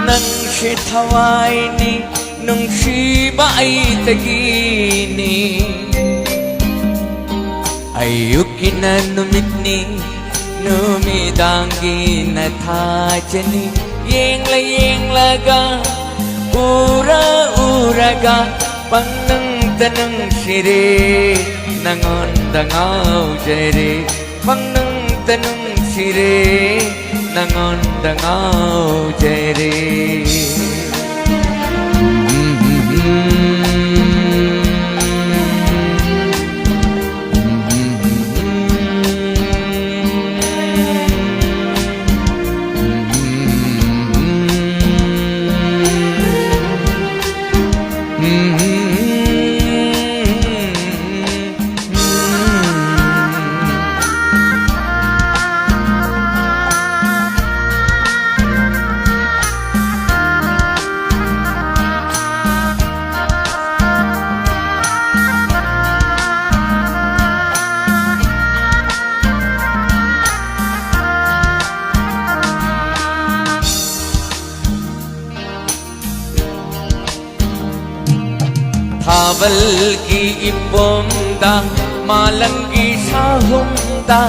nang si thawai ni nung si ba ay tagini ayukin na numit ni numidanggi na thachani yeng la ga ura ga pang nang tanang sire nangon dangaw jere pang nang tanang sire nangon dangaw jere Thawal ki ipomda malangi sahumda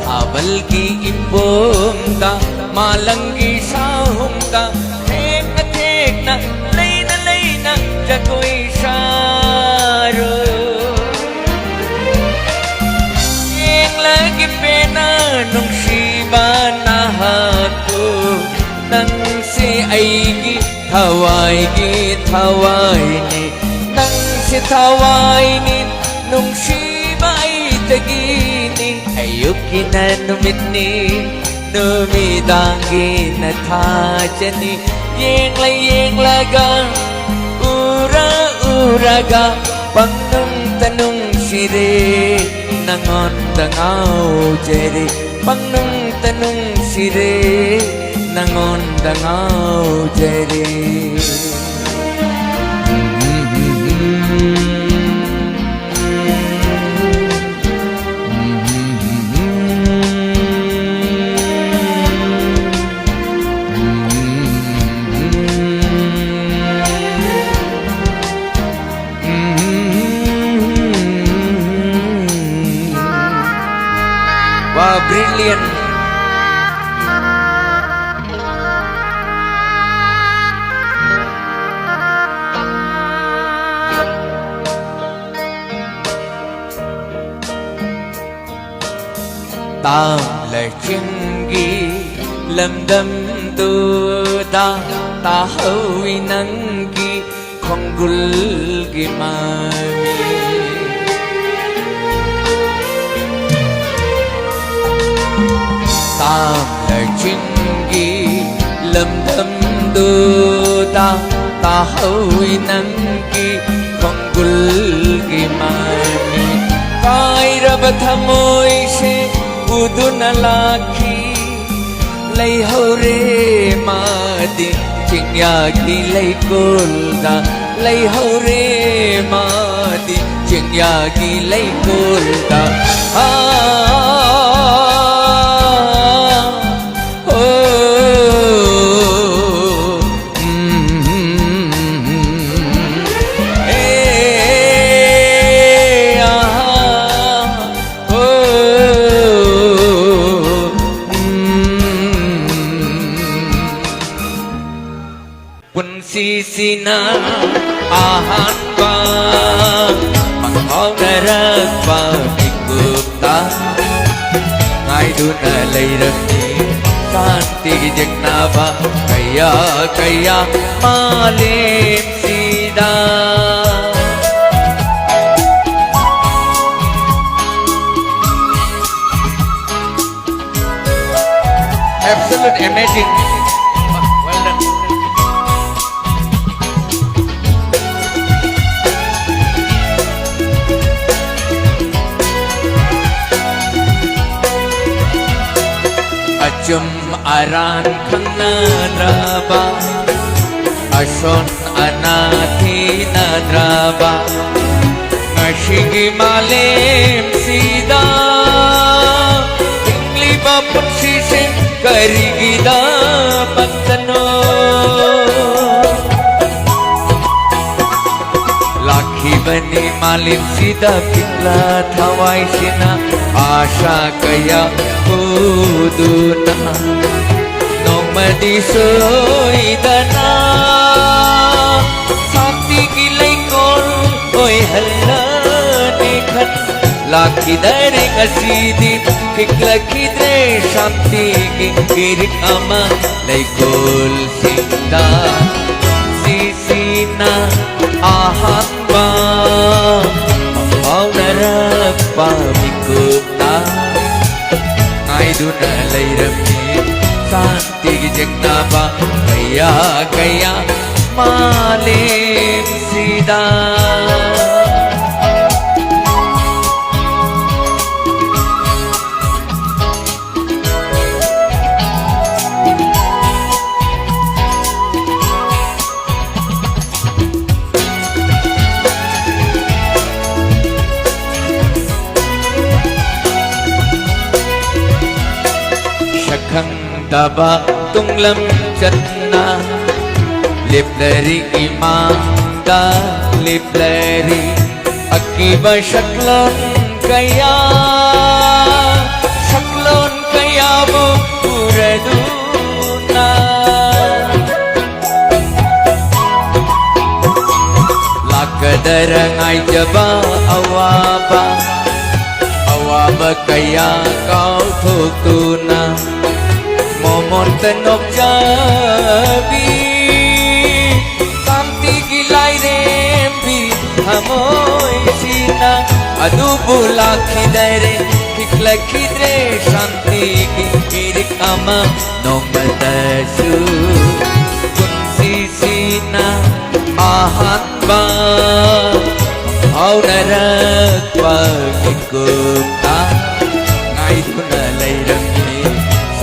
Thawal ki ipomda malangi sahumda Thek na layna jagoy sharo Yeng lagi pena nung shiba na hako Nang si aigi thawai ni nang si thawai ni nung shiba ay tagini ayukin na numit ni numidangi na thachani yeng la ga ura ga pang nung tanung sire nangon dangaw jere pang nung tanung sire nangon dangaw jere Wow, brilliant. Tam là chungi lâm đâm tu ta ta hơi nắng ki không gul ki mami tam là chungi lâm đâm tu ta ta hơi nắng ki không gul ki mami kai rab thamoi se uduna laki lay hore madi chingya ki lay kulda lay hore madi chingya ki lay kulda Sina ahan pa manghongarak pa ikupta ngai duna lairani santi jagnava kaya malim sida absolute amazing. Well done. Ajum aran khanaraba ashon anathi nadraba ngashigi malem sida ingli bapun sise karigida patano ni malim sida bigla thawai sina Asya kaya kuduna Nong madisoy dana Sakti gilay kol Oy hala nekhan Laki dare kasidi Kikla kidre Shanti girik ama Lay kol sinda Sisina ahat ba Mau narak pa mikupta Ngay duna lay rami Santi jagna ba Kaya malim sida Daba tunglam chatna Liplari imanda Liplari Akiba shaklon kaya Shaklon kaya mo puraduna Lakadarang ay jaba awaba Awaba kaya kau thutuna Momor tenok jabi Santi gilay rembi Hamoy sina Adu bula khidare Kikla khidre Shanti kirik ama Nong matasu Kunsi sina Ahat ba Au narak pagikupta Ngay tunalay rami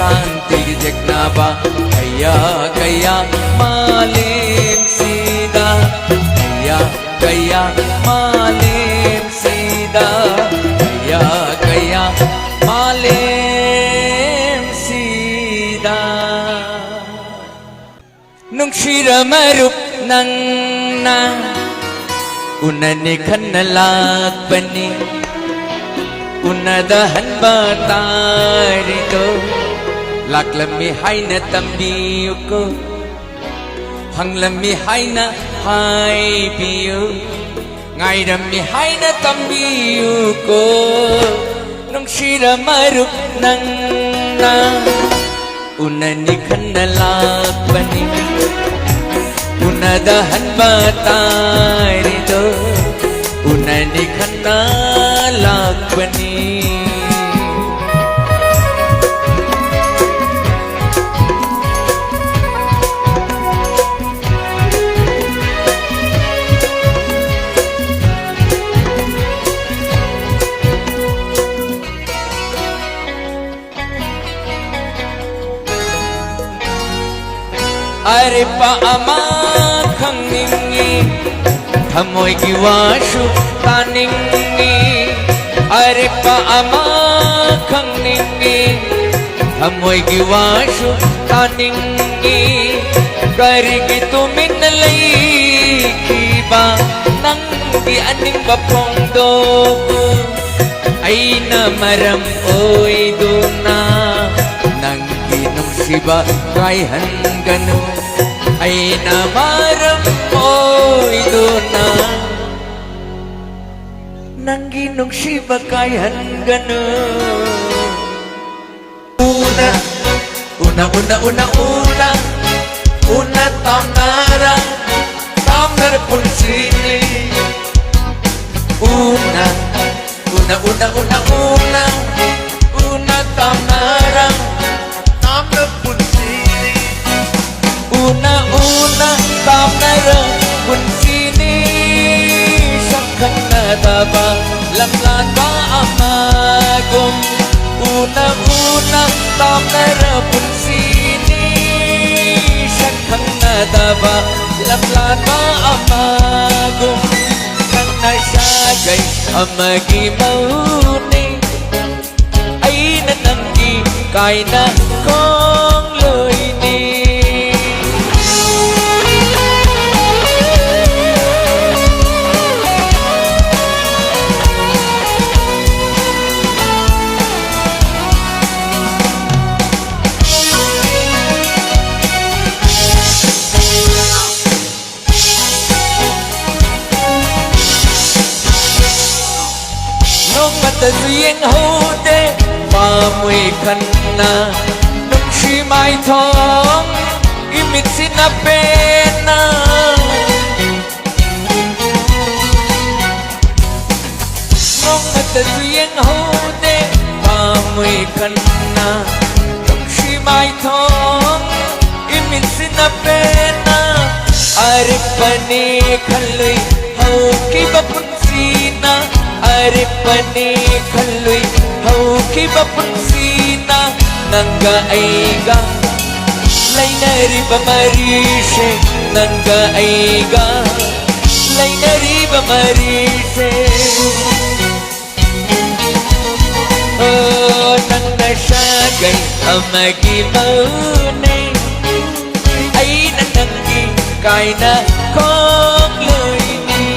Santi jagna ba Kaya malim sida Kaya malim sida Kaya malim sida Nung shira marup nang na Unani kanalakpani Unadahan ba tarito Laklami hay na tambiyo ko Hanglami hay na hay biyo Ngayrami hay na tambiyo ko Nung shira marup nang na Unani kanalakpani Unadahan ba tarito Unani kanalakpani Are pa ama khang ningi Thamoy giwashu taningi Are pa ama khang ningi Thamoy giwashu taningi Karigi tuminalay kiba Nang di aning bapongdo Ay na maram oy duna Nang ginong siba kay hanggano Ay namaram oy duna Nang ginong siba kay hanggano Una tamnara punsini Una tamnara punsini Una tamnara punsini Sakang nadaba lamlan ba amagum Una tamnara punsini Sakang nadaba lamlan ba amagum Kang nasyagay amagi mauni Ay nananggi kay na kong loyni at duyên hậu đê và mùi khăn na nung chi mai thong imit sinapena ngong at duyên hậu đê và mùi khăn na nung chi mai thong imit sinapena aripani khalui hau ki bapun sina aripani khalui hau ki bapun sina nanga aiga lainari bamarishe nanga aiga lainari bamarishe oh nanga shagai amagi maune ai nanangi kaina kong loi ni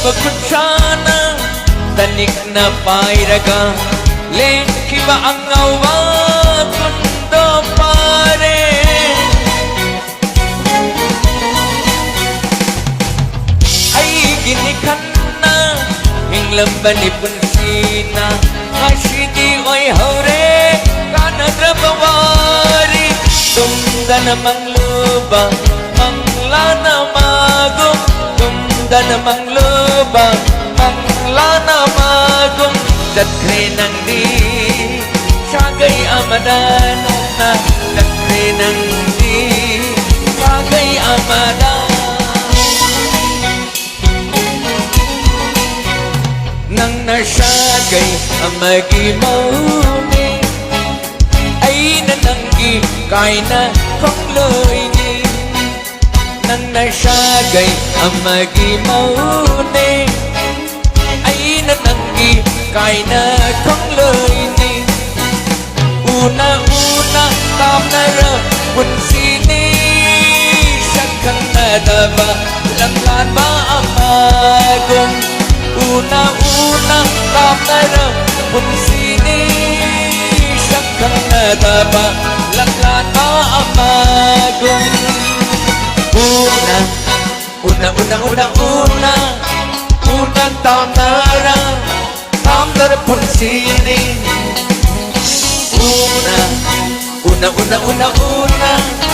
Pagkutsana tanik na pairaga lengkiba ang awa kundo pare ay ginikan na hinglamban ni punsina ngasidi oy haure kanadra bawari tumda namang luba manglana magong tumda namang luba manglana magong dakre nang di sagay amadan na dakre nang di sagay amadan nang nasagay amagi mauni ay nananggi kay na kong loy ni nang nasagay amagi mauni ay nananggi kay na kong loy ni una-una tam na ra kun sini sakang nadaba langlan ba amagong una-una tam na ra kun sini sakang nadaba langlan ba amagong una tam na ra kun sini una